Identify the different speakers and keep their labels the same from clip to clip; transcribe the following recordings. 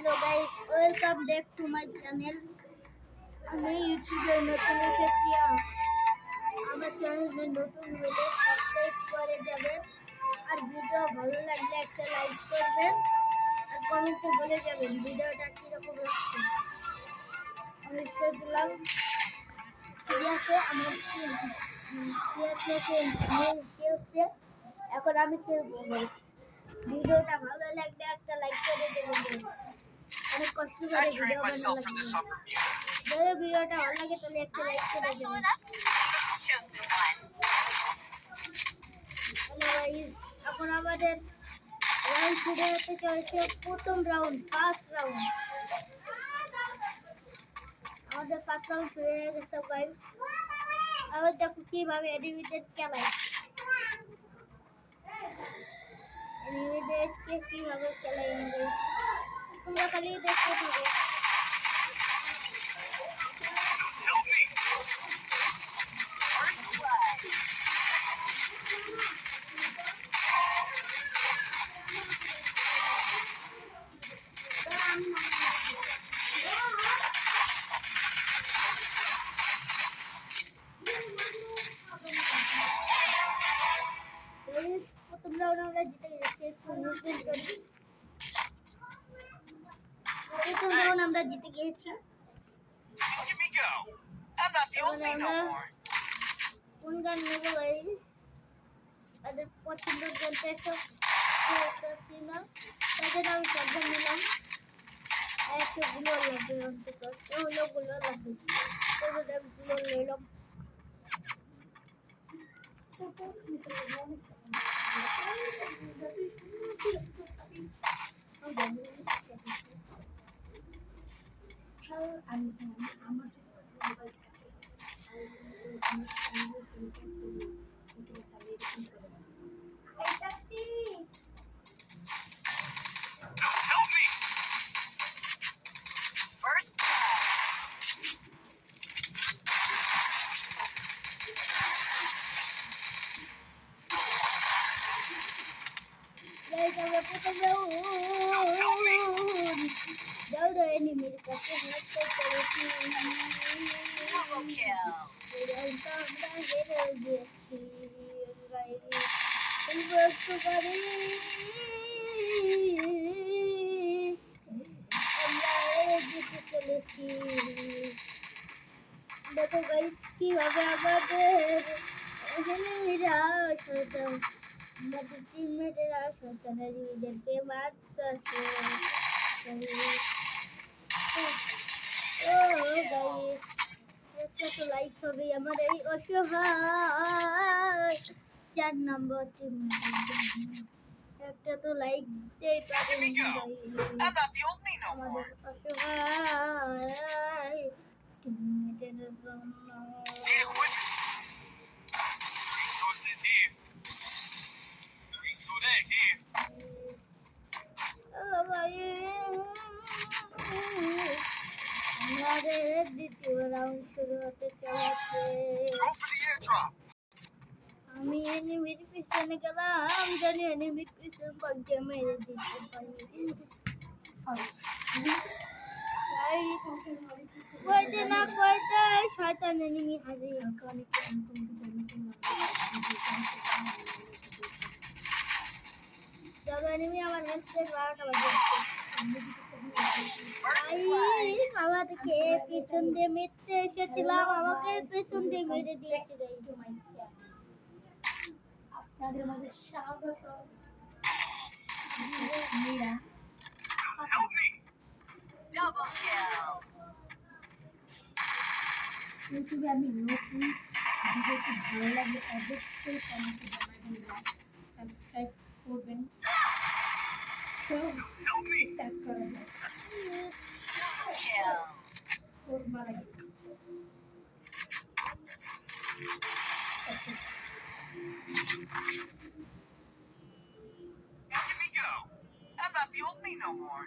Speaker 1: Hello guys, welcome back to my channel. আমি ইউটিউবে নতুন এসেছি। আমার চ্যানেলে নতুন হলে সাবস্ক্রাইব করে যাবেন আর ভিডিও ভালো লাগলে একটা লাইক করবেন আর কমেন্টে বলে যাবেন ভিডিওটা কিরকম লাগছে। আমি শেয়ার দিলাম ঠিক আছে। আমার হচ্ছে এখন আমি খেলবো। ভিডিওটা ভালো লাগলে একটা লাইক করে দেবেন। অনেক কষ্ট করে ভিডিও বানালাম। যদি ভিডিওটা ভালো লাগে তাহলে একটা লাইক করে দেবেন। এখন আমাদের রাউন্ড শুরু হতে চলেছে। প্রথম রাউন্ড, ফার্স্ট রাউন্ড। আমাদের ফার্স্ট রাউন্ড শুরু হয়ে গেছে গাইস। আবার দেখো কিভাবে এনিমিদের খেলায়। এনিমিদেরকে কিভাবে খেলায় তোমরা খালি দেখতে থাকো। প্রথম রাউন্ড আমরা জিতে গেছি। একটু মুভমেন্ট করি। প্রথম রাউন্ড আমরা জিতে গিয়েছি। কোন গান নেব গাইস? তাদের পছন্দের গানটা একটু না, তাদের আমি সবগান নিলাম। একটা গুলো লাগবে অন্তত, হলো গুলো লাগবে। তাদের আমি গুলো নিলাম। Enemy দেখো গাইস কিভাবে আমাদের আমাদের টিমমেটেরা শয়তানেরদেরকে মারতেছে। ও গাইস একটা তো লাইক হবে আমার এই অসহায় 4 নম্বর টিমমেট। একটা তো লাইক দিতেই পারেন আমাদের অসহায় টিমমেটের জন্য। আমাদের দ্বিতীয় রাউন্ড শুরু হতে চলেছে। আমি এনিমির পিছনে গেলাম, জানি এনিমির পিছন ভাগ্যে মেরে দিতে পারি। কইতে না কইতে শয়তান এনিমি হাজির। তবে এনিমি আমার হেলথের 12টা বাজে। আমাদেরকে পেছন দিয়ে মেরতে এসেছিলাম, আমাকে পেছন দিয়ে মেরে দিয়েছে। আপনাদের মাঝে স্বাগত। মীরা ইউটিউবে আমি নতুন ভিডিওটি ভালো লাগলে অবশ্যই কমেন্টে জানাবেন, সাবস্ক্রাইব করবেন। তো স্টার্ট করা যাক। মারা গেছে।
Speaker 2: I'm not the old me no more.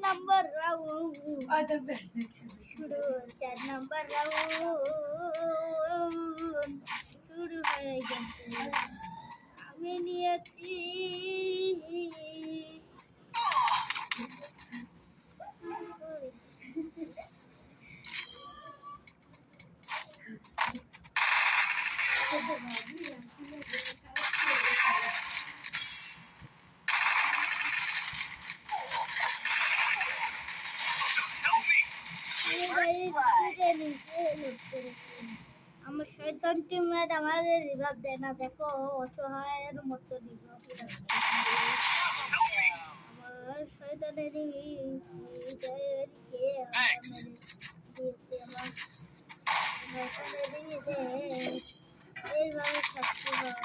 Speaker 1: Number round শুরু, 4 নম্বর রাউন্ড শুরু হয়ে গেছে। আমি নিয়েছি আমার শয়তান টিমমেট আমাদের রিভাইভ দেয় না, দেখো অসহায়ের মতো রিভাইভ দিচ্ছে। আমার শয়তানের নিজেরকে দিয়েছে, আমার শয়তানের নিজের এইভাবে শাস্তি হয়।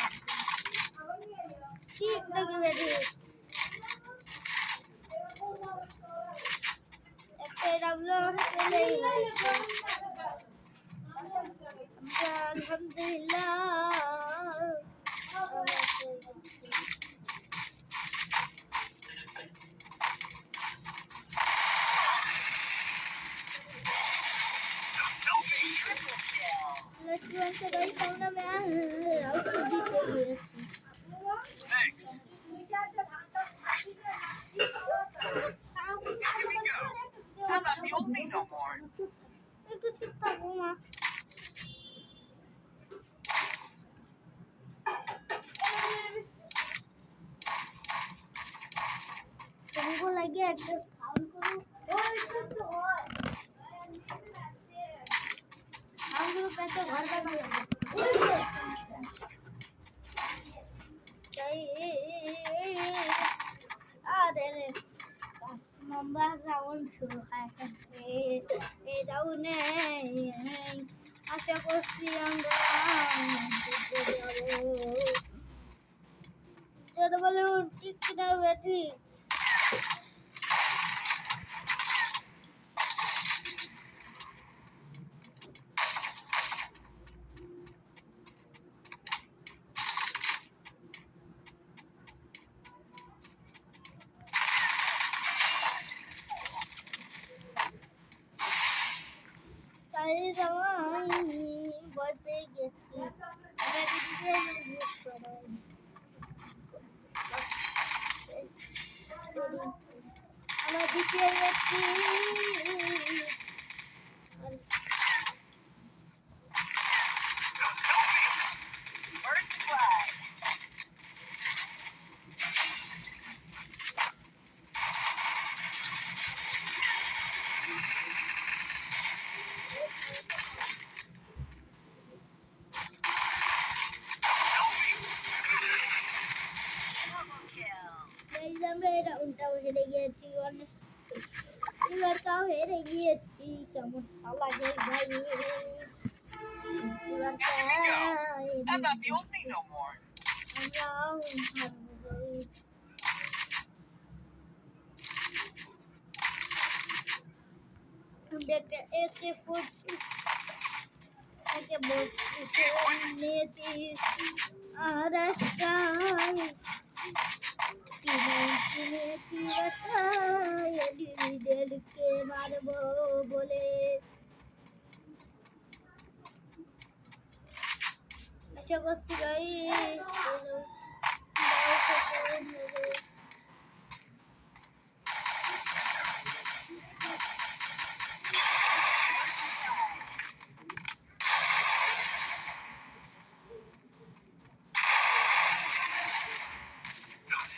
Speaker 1: ঠিক নাকি বেটি? একটা ডাবলো পেলেই হয়েছে। আলহামদুলিল্লাহ
Speaker 2: Thanks. Here we go. I'm not the old me no more.
Speaker 1: একটু চুপ থাকো মা। তোমাকে লাগে একটা সাউন্ড করো, ওই ছোট হয় সাউন্ড করো, পেটে ঘর বাঁধিয়ে ওই যে তাই আরে রে, 5 নম্বর রাউন্ড শুরু হয়ে গেছে। এই রাউন্ডে আশা করছি আমরা জিতে যাবো। যেটা বলে ঠিক কিনা বেটি? তাই যাওয়াই ভয় পেয়ে গেছি। আমরা দিদিকে জিজ্ঞেস করাই আমার দিকে গেছি।
Speaker 2: First blood. Double kill.
Speaker 1: এই যে আমরা এই রাউন্ডটাও হেরে গিয়েছি, অনেক এবারটাও হেরে গিয়েছি। কেমন লাগে ভাই এবারটা
Speaker 2: I'm not the old me no more.
Speaker 1: আমরাও হারবো ভাই। আমরা একটা AK-40 নিয়েছি, আর একটা কিনেছি বাসায় দিদিদেরকে মারবো বলে। আশা করছি গাইস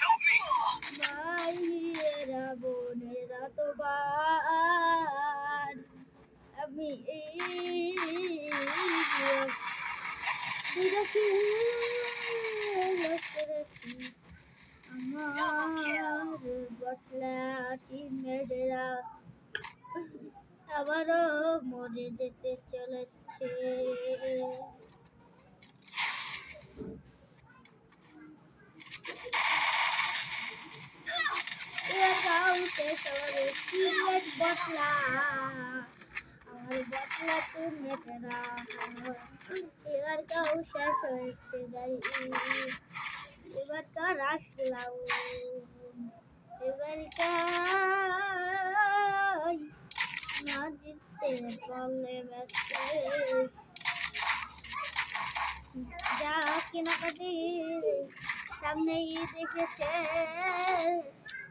Speaker 2: Help me.
Speaker 1: ভাইয়েরা বোনেরা তোমার আমি করেছি আমার বটলা টিমমেটরা আবারও মরে যেতে চলেছে। বটলা আমার বটলা টিমমেটরা এবার কাউ শেষ হয়েছে গাই, এবার কার আসলাম, এবার কার না জিততে পারলে ব্যস্ত যা কেনাকাটি সামনেই দেখেছে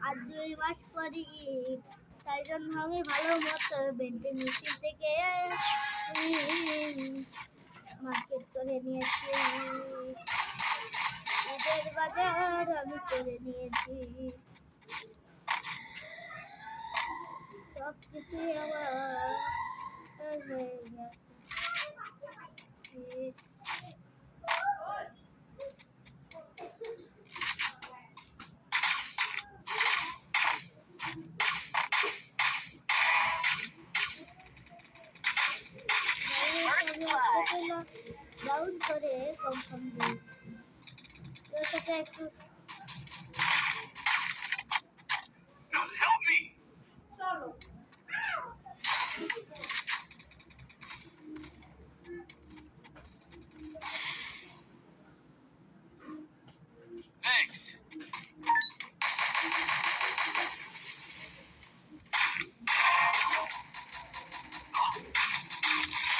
Speaker 1: আর 2 মাস পরই ঈদ। তাই জন্য আমি ভালো মতো বেন্টে মিষ্টি থেকে মার্কেট করে নিয়েছি। ঈদের বাজার আমি করে নিয়েছি। সব কিছুই আমার হয়ে গেছে। ডাউন করে কনফার্ম দিয়েছি ওটাকে একটু
Speaker 2: Now help me!
Speaker 1: চলো
Speaker 2: Thanks.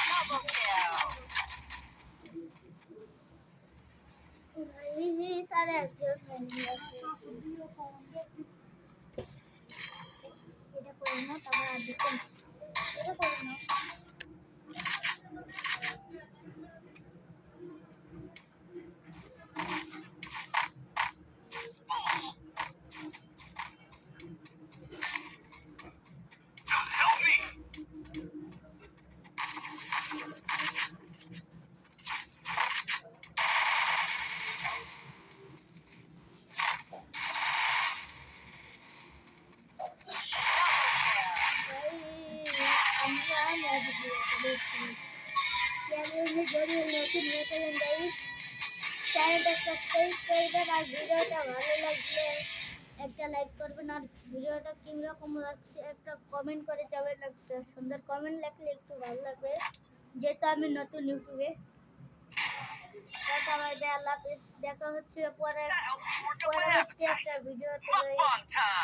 Speaker 2: Double kill.
Speaker 1: তার একজন ফ্যামিলি আছে এটা করে না তারপর আর দিতে এটা করে না
Speaker 2: Now help me!
Speaker 1: আমরা যদি নতুন নতুন দেই চ্যানেলটা সাবস্ক্রাইব করবেন আর ভিডিওটা ভালো লাগলে একটা লাইক করবেন আর ভিডিওটা কিরকম লাগছে একটা কমেন্ট করে যাবেন একটা সুন্দর কমেন্ট লিখলে একটু ভালো লাগবে যেহেতু আমি নতুন ইউটিউবে দেখা হচ্ছে পরে
Speaker 2: That helps work up
Speaker 1: পরে
Speaker 2: my
Speaker 1: হচ্ছে
Speaker 2: appetite.
Speaker 1: একটা ভিডিওতে
Speaker 2: Mukbang time!